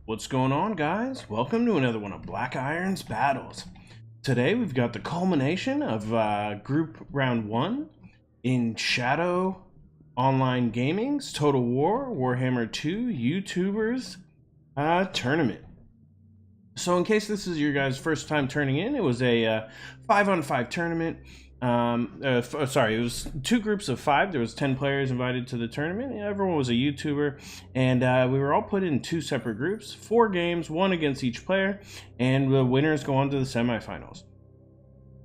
What's going on, guys? Welcome to another one of Black Iron's battles. Today we've got the culmination of group round 1 in Shadow Online Gaming's Total War Warhammer 2 YouTubers tournament. So in case this is your guys' first time turning in, it was a 5-on-5 tournament. Sorry, it was 2 groups of 5. There was 10 players invited to the tournament. Everyone was a YouTuber, and we were all put in 2 separate groups, 4 games, 1 against each player, and the winners go on to the semifinals.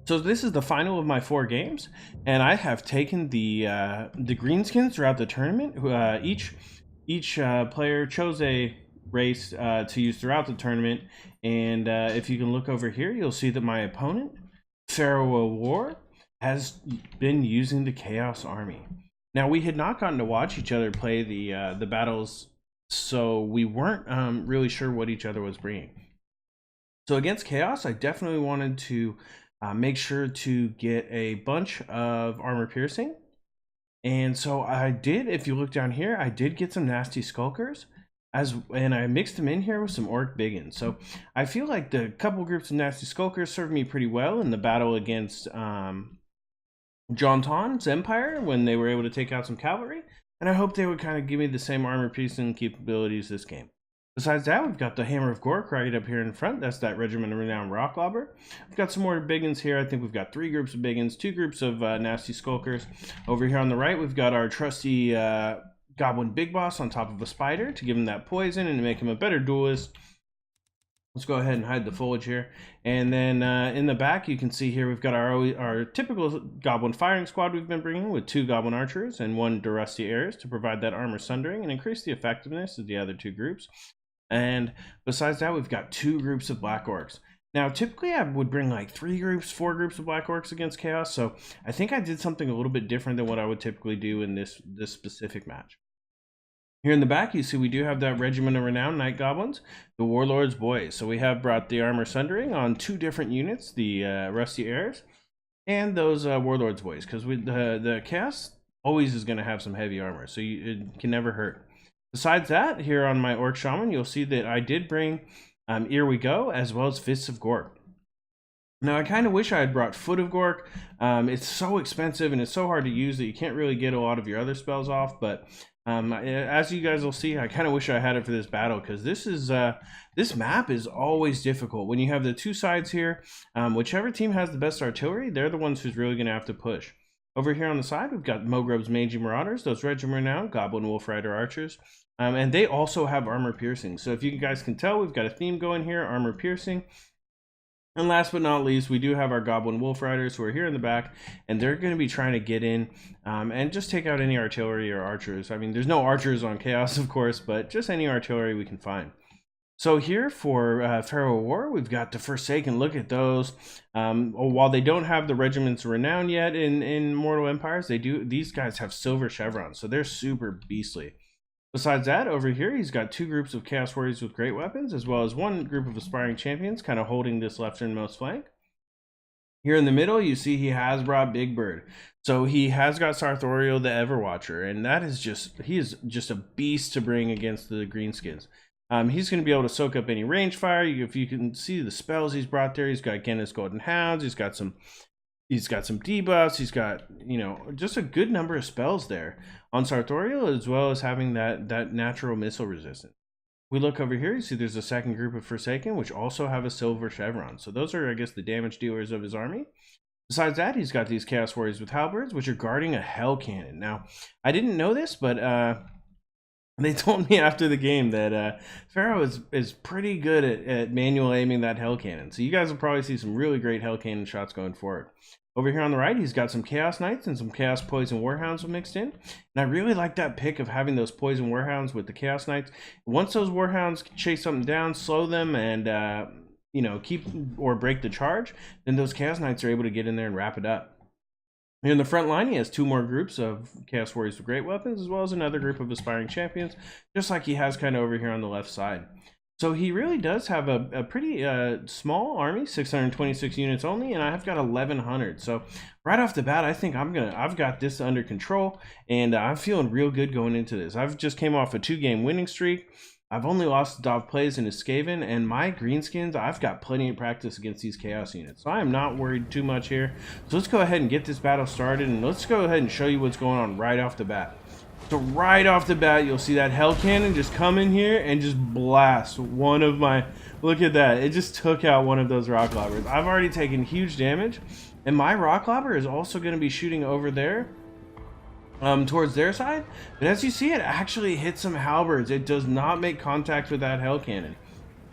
So this is the final of my 4 games, and I have taken the greenskins throughout the tournament. Each player chose a race to use throughout the tournament, and if you can look over here, you'll see that my opponent, Pharaoh and Owar, has been using the Chaos Army. Now, we had not gotten to watch each other play the battles, so we weren't really sure what each other was bringing. So against Chaos, I definitely wanted to make sure to get a bunch of armor piercing, and so I did. If you look down here, I did get some nasty skulkers, and I mixed them in here with some orc biggins. So I feel like the couple groups of nasty skulkers served me pretty well in the battle against John Ton's Empire when they were able to take out some cavalry, and I hope they would kind of give me the same armor piercing capabilities this game. Besides that, we've got the Hammer of Gork right up here in front. That's that Regiment of Renowned Rock Lobber. We've got some more biggins here. I think we've got 3 groups of biggins, 2 groups of nasty skulkers. Over here on the right, we've got our trusty Goblin Big Boss on top of a spider to give him that poison and to make him a better duelist. Let's go ahead and hide the foliage here. And then in the back, you can see here we've got our typical Goblin firing squad we've been bringing with 2 Goblin Archers and 1 Durusty Heirs to provide that armor sundering and increase the effectiveness of the other 2 groups. And besides that, we've got 2 groups of Black Orcs. Now, typically I would bring like 3 groups, 4 groups of Black Orcs against Chaos, so I think I did something a little bit different than what I would typically do in this specific match. Here in the back, you see we do have that Regiment of Renowned Night Goblins, the Warlord's Boys. So we have brought the armor sundering on 2 different units, the Rusty Heirs and those Warlord's Boys, because the Chaos always is going to have some heavy armor, so it can never hurt. Besides that, here on my Orc Shaman, you'll see that I did bring Here We Go, as well as Fists of Gork. Now, I kind of wish I had brought Foot of Gork. It's so expensive and it's so hard to use that you can't really get a lot of your other spells off, but as you guys will see, I kind of wish I had it for this battle, because this map is always difficult. When you have the 2 sides here, whichever team has the best artillery, they're the ones who's really going to have to push. Over here on the side, we've got Mogreb's Mangy Marauders, those Regiment Renowned Goblin Wolf Rider Archers, and they also have armor piercing. So if you guys can tell, we've got a theme going here, armor piercing. And last but not least, we do have our Goblin Wolf Riders who are here in the back, and they're going to be trying to get in and just take out any artillery or archers. I mean, there's no archers on Chaos, of course, but just any artillery we can find. So here for Pharaoh War, we've got the Forsaken. Look at those. While they don't have the Regiments of Renown yet in Mortal Empires, these guys have silver chevrons, so they're super beastly. Besides that, over here, he's got 2 groups of Chaos Warriors with great weapons, as well as 1 group of Aspiring Champions, kind of holding this lefternmost flank. Here in the middle, you see he has brought Big Bird. So he has got Sartorial the Everwatcher, and he is just a beast to bring against the Greenskins. He's going to be able to soak up any range fire. If you can see the spells he's brought there, he's got Gennis Golden Hounds, he's got some debuffs, he's got, just a good number of spells there on Sartorial, as well as having that natural missile resistance. We look over here, you see there's a second group of Forsaken, which also have a silver chevron. So those are, I guess, the damage dealers of his army. Besides that, he's got these Chaos Warriors with halberds, which are guarding a Hell Cannon. Now, I didn't know this, but they told me after the game that Pharaoh is pretty good at manual aiming that Hell Cannon. So you guys will probably see some really great Hell Cannon shots going forward. Over here on the right, he's got some Chaos Knights and some Chaos Poison Warhounds mixed in. And I really like that pick of having those Poison Warhounds with the Chaos Knights. Once those Warhounds chase something down, slow them, and keep or break the charge, then those Chaos Knights are able to get in there and wrap it up. Here in the front line, he has 2 more groups of Chaos Warriors with great weapons, as well as another group of Aspiring Champions, just like he has kind of over here on the left side. So he really does have a pretty small army, 626 units only, and I've got 1,100. So right off the bat, I think I've got this under control, and I'm feeling real good going into this. I've just came off a 2-game winning streak. I've only lost Dov plays in Skaven, and my greenskins, I've got plenty of practice against these chaos units, so I am not worried too much here. So let's go ahead and get this battle started, and let's go ahead and show you what's going on right off the bat. So right off the bat, you'll see that hell cannon just come in here and just blast one of my... Look at that. It just took out one of those rock lobbers. I've already taken huge damage, and my rock lobber is also going to be shooting over there towards their side. But as you see, it actually hits some halberds. It does not make contact with that hell cannon.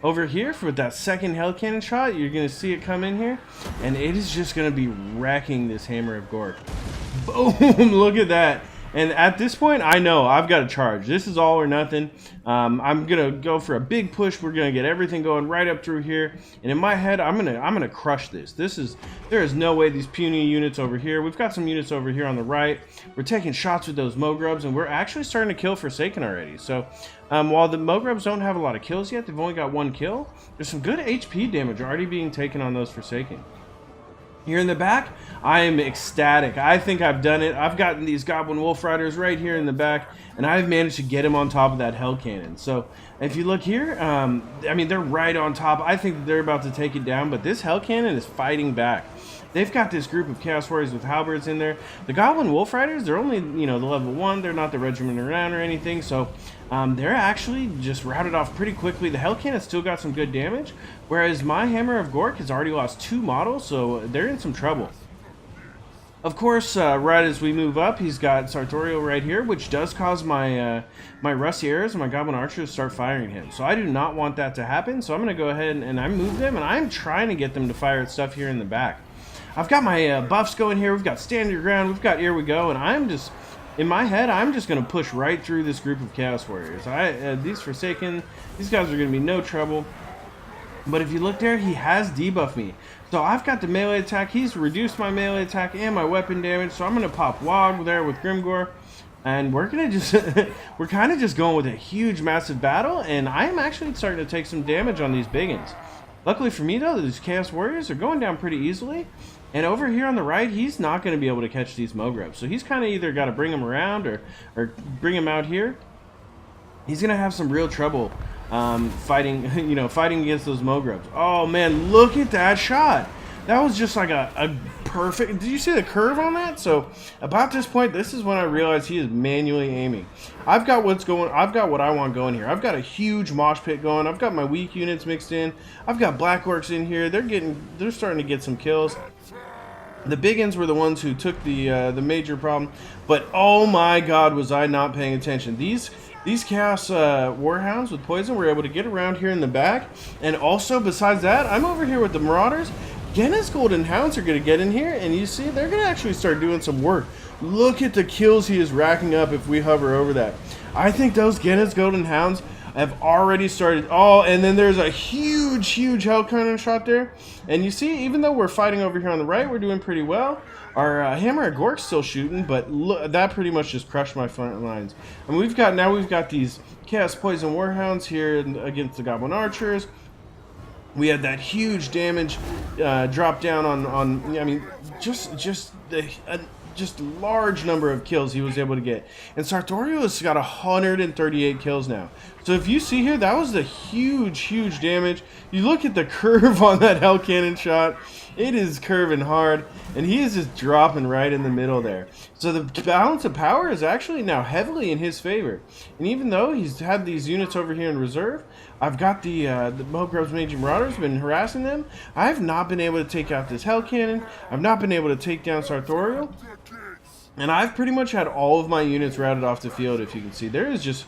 Over here, for that second hell cannon shot, you're going to see it come in here, and it is just going to be wrecking this Hammer of Gork. Boom! Look at that. And at this point, I know I've got to charge. This is all or nothing. I'm gonna go for a big push. We're gonna get everything going right up through here. And in my head, I'm gonna crush this. There is no way these puny units over here. We've got some units over here on the right. We're taking shots with those Mogrubs, and we're actually starting to kill Forsaken already. So while the Mogrubs don't have a lot of kills yet, they've only got 1 kill. There's some good HP damage already being taken on those Forsaken. Here in the back, I am ecstatic. I think I've done it. I've gotten these Goblin Wolf Riders right here in the back, and I've managed to get them on top of that Hell Cannon. So if you look here, I mean, they're right on top. I think they're about to take it down, but this Hell Cannon is fighting back. They've got this group of Chaos Warriors with halberds in there. The Goblin Wolf Riders, they're only, you know, the level 1. They're not the Regiment around or anything, so they're actually just routed off pretty quickly. The Hell Cannon still got some good damage, whereas my Hammer of Gork has already lost 2 models, so they're in some trouble. Of course, right as we move up, he's got Sartorial right here, which does cause my my Rusty Arrows and my Goblin Archers to start firing him. So I do not want that to happen, so I'm going to go ahead and I move them, and I'm trying to get them to fire at stuff here in the back. I've got my buffs going here. We've got Stand Your Ground. We've got Here We Go, and I'm just... In my head, I'm just going to push right through this group of Chaos Warriors. These Forsaken, these guys are going to be no trouble. But if you look there, he has debuffed me. So I've got the melee attack. He's reduced my melee attack and my weapon damage. So I'm going to pop Wog there with Grimgor. And we're going to just... we're kind of just going with a huge, massive battle. And I am actually starting to take some damage on these biggins. Luckily for me, though, these Chaos Warriors are going down pretty easily. And over here on the right, he's not going to be able to catch these Mogrubs. So he's kind of either got to bring them around or bring them out here. He's going to have some real trouble fighting against those Mogrubs. Oh, man, look at that shot. That was just like a perfect... Did you see the curve on that? So about this point, this is when I realized he is manually aiming. I've got what I want going here. I've got a huge mosh pit going. I've got my weak units mixed in. I've got Black Orcs in here. They're starting to get some kills. The biggins were the ones who took the major problem, but oh my god, was I not paying attention. These Chaos Warhounds with poison were able to get around here in the back, and also besides that, I'm over here with the Marauders. Genna's Golden Hounds are going to get in here, and you see they're going to actually start doing some work. Look at the kills he is racking up if we hover over that. I think those Genna's Golden Hounds have already started. Oh, and then there's a huge Hell Cannon shot there. And you see, even though we're fighting over here on the right, we're doing pretty well. Our Hammer of Gork's still shooting, but look, that pretty much just crushed my front lines. And we've got these Chaos Poison Warhounds here against the Goblin Archers. We had that huge damage drop down on I mean, just large number of kills he was able to get. And Sartorial has got 138 kills now. So if you see here, that was the huge damage. You look at the curve on that Hell Cannon shot. It is curving hard, and he is just dropping right in the middle there. So the balance of power is actually now heavily in his favor. And even though he's had these units over here in reserve, I've got the Mogrubs Mage Marauders been harassing them. I've not been able to take out this Hell Cannon. I've not been able to take down Sartorial. And I've pretty much had all of my units routed off the field, if you can see. There's just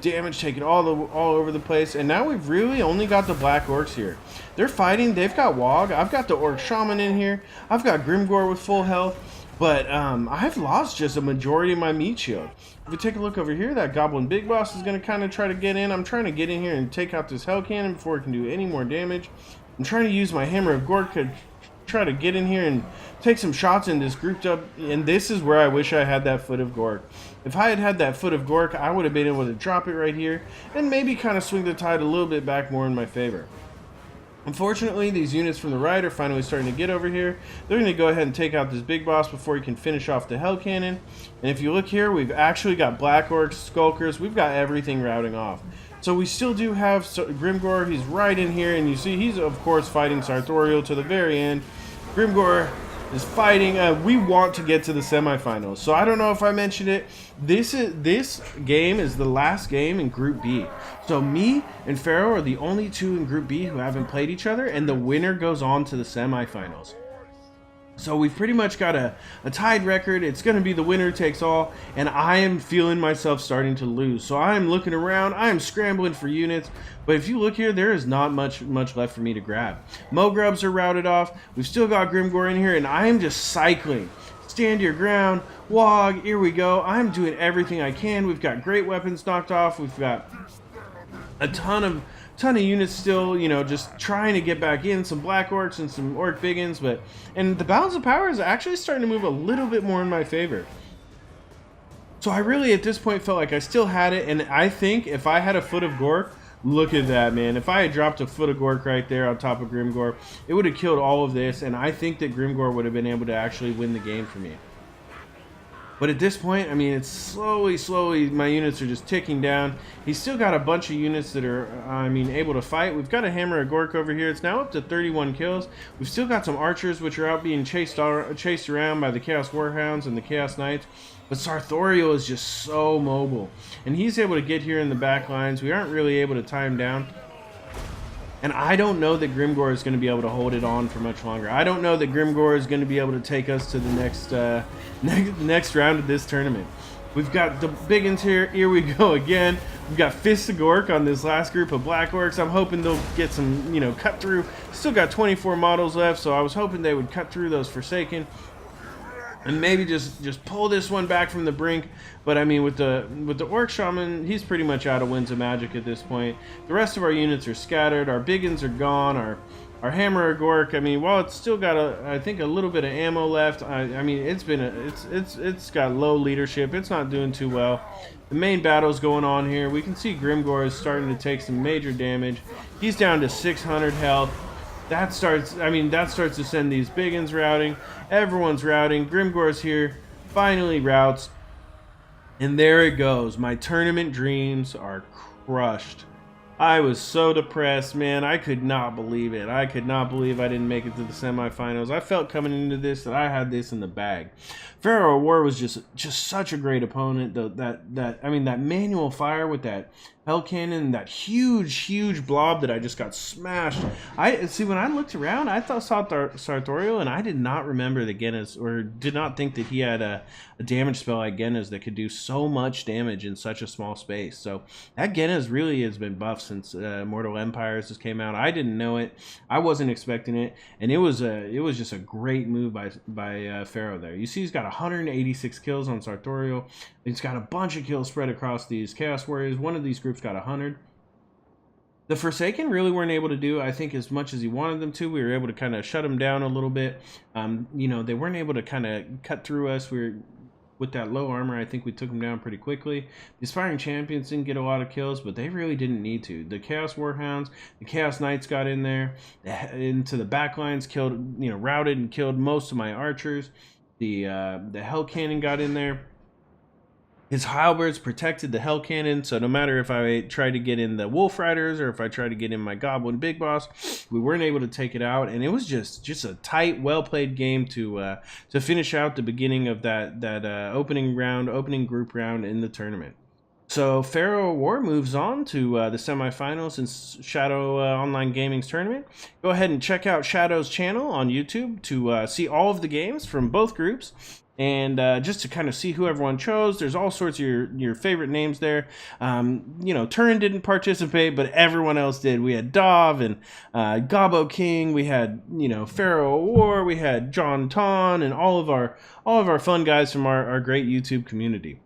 damage taken all over the place. And now we've really only got the Black Orcs here. They're fighting. They've got Wog. I've got the Orc Shaman in here. I've got Grimgor with full health. But I've lost just a majority of my meat shield. If we take a look over here, that Goblin Big Boss is going to kind of try to get in. I'm trying to get in here and take out this Hell Cannon before it can do any more damage. I'm trying to use my Hammer of Gork to try to get in here and take some shots in this grouped up. And this is where I wish I had that Foot of Gork. If I had had that Foot of Gork, I would have been able to drop it right here and maybe kind of swing the tide a little bit back more in my favor. Unfortunately, these units from the right are finally starting to get over here. They're going to go ahead and take out this big boss before he can finish off the Hell Cannon. And if you look here, we've actually got Black Orcs, Skulkers. We've got everything routing off. So we still do have Grimgor. He's right in here, and you see he's of course fighting Sartorial to the very end. Grimgor is fighting. We want to get to the semifinals. So I don't know if I mentioned it. This game is the last game in Group B. So me and Pharaoh are the only two in Group B who haven't played each other, and the winner goes on to the semifinals. So we've pretty much got a tied record. It's going to be the winner takes all, and I am feeling myself starting to lose. So I am looking around. I am scrambling for units. But if you look here, there is not much left for me to grab. Mogrubs are routed off. We've still got Grimgor in here, and I am just cycling. Stand your ground. Wog, here we go. I'm doing everything I can. We've got great weapons knocked off. We've got a ton of units still, you know, just trying to get back in. Some Black Orcs and some Orc Biggins, and the balance of power is actually starting to move a little bit more in my favor. So I really, at this point, felt like I still had it, and I think if I had a Foot of Gork, look at that, man. If I had dropped a Foot of Gork right there on top of Grimgor, it would have killed all of this, and I think that Grimgor would have been able to actually win the game for me. But at this point, I mean, it's slowly, my units are just ticking down. He's still got a bunch of units that are, able to fight. We've got a Hammer of Gork over here. It's now up to 31 kills. We've still got some archers, which are out being chased around by the Chaos Warhounds and the Chaos Knights. But Sartorial is just so mobile. And he's able to get here in the back lines. We aren't really able to tie him down. And I don't know that Grimgor is going to be able to hold it on for much longer. I don't know that Grimgor is going to be able to take us to the next round of this tournament. We've got the Biggins here. Here we go again. We've got Fist of Gork on this last group of Black Orcs. I'm hoping they'll get some, cut through. Still got 24 models left, so I was hoping they would cut through those Forsaken. And maybe just pull this one back from the brink. But I mean, with the Orc Shaman, he's pretty much out of Winds of Magic at this point. The rest of our units are scattered. Our Biggins are gone. Our Hammer of Gork, I mean, while it's still got I think a little bit of ammo left. I mean, it's got low leadership. It's not doing too well. The main battle's going on here. We can see Grimgor is starting to take some major damage. He's down to 600 health. That starts to send these Biggins routing. Everyone's routing. Grimgor's here. Finally routes. And there it goes. My tournament dreams are crushed. I was so depressed, man. I could not believe it. I could not believe I didn't make it to the semifinals. I felt coming into this that I had this in the bag. Pharaoh and I was just such a great opponent. That manual fire with that Hell Cannon, that huge blob that I just got smashed. When I looked around, I saw Sartorial, and I did not remember the Genas, or did not think that he had a damage spell like Genas that could do so much damage in such a small space. So that Genas really has been buffed since Mortal Empires just came out. I didn't know it. I wasn't expecting it, and it was just a great move by Pharaoh there. You see, he's got 186 kills on Sartorial. He's got a bunch of kills spread across these Chaos Warriors. One of these groups got 100. The Forsaken really weren't able to do, I think, as much as he wanted them to. We were able to kind of shut them down a little bit. They weren't able to kind of cut through us. With that low armor, I think we took them down pretty quickly. The Aspiring Champions didn't get a lot of kills, but they really didn't need to. The Chaos Warhounds, the Chaos Knights got in there, into the backlines, routed and killed most of my archers. The Hell Cannon got in there. His halberds protected the Hell Cannon, so no matter if I tried to get in the Wolf Riders or if I tried to get in my Goblin Big Boss, we weren't able to take it out, and it was just a tight, well-played game to finish out the beginning of that opening group round in the tournament. So Pharaoh War moves on to the semifinals in Shadow Online Gaming's tournament. Go ahead and check out Shadow's channel on YouTube to see all of the games from both groups. And just to kind of see who everyone chose. There's all sorts of your favorite names there. Turin didn't participate, but everyone else did. We had Dov and Gobbo King. We had Pharaoh War. We had John Ton, and all of our fun guys from our great YouTube community.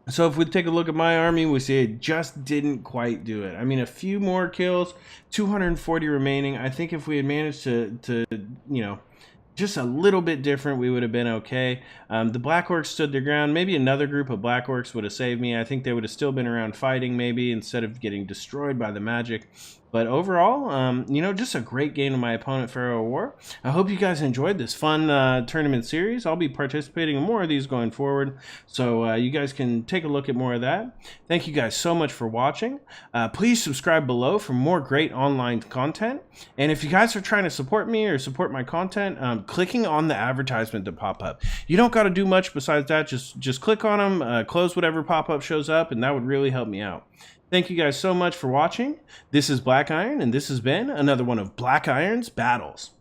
So if we take a look at my army, we see it just didn't quite do it. I mean, a few more kills, 240 remaining. I think if we had managed to just a little bit different, we would have been okay. The Black Orcs stood their ground. Maybe another group of Black Orcs would have saved me. I think they would have still been around fighting maybe, instead of getting destroyed by the magic. But overall, you know, just a great game to my opponent, Pharaoh and I. I hope you guys enjoyed this fun tournament series. I'll be participating in more of these going forward, so you guys can take a look at more of that. Thank you guys so much for watching. Please subscribe below for more great online content. And if you guys are trying to support me or support my content, clicking on the advertisement to pop up. You don't got to do much besides that. Just click on them, close whatever pop-up shows up, and that would really help me out. Thank you guys so much for watching. This is Black Iron, and this has been another one of Black Iron's Battles.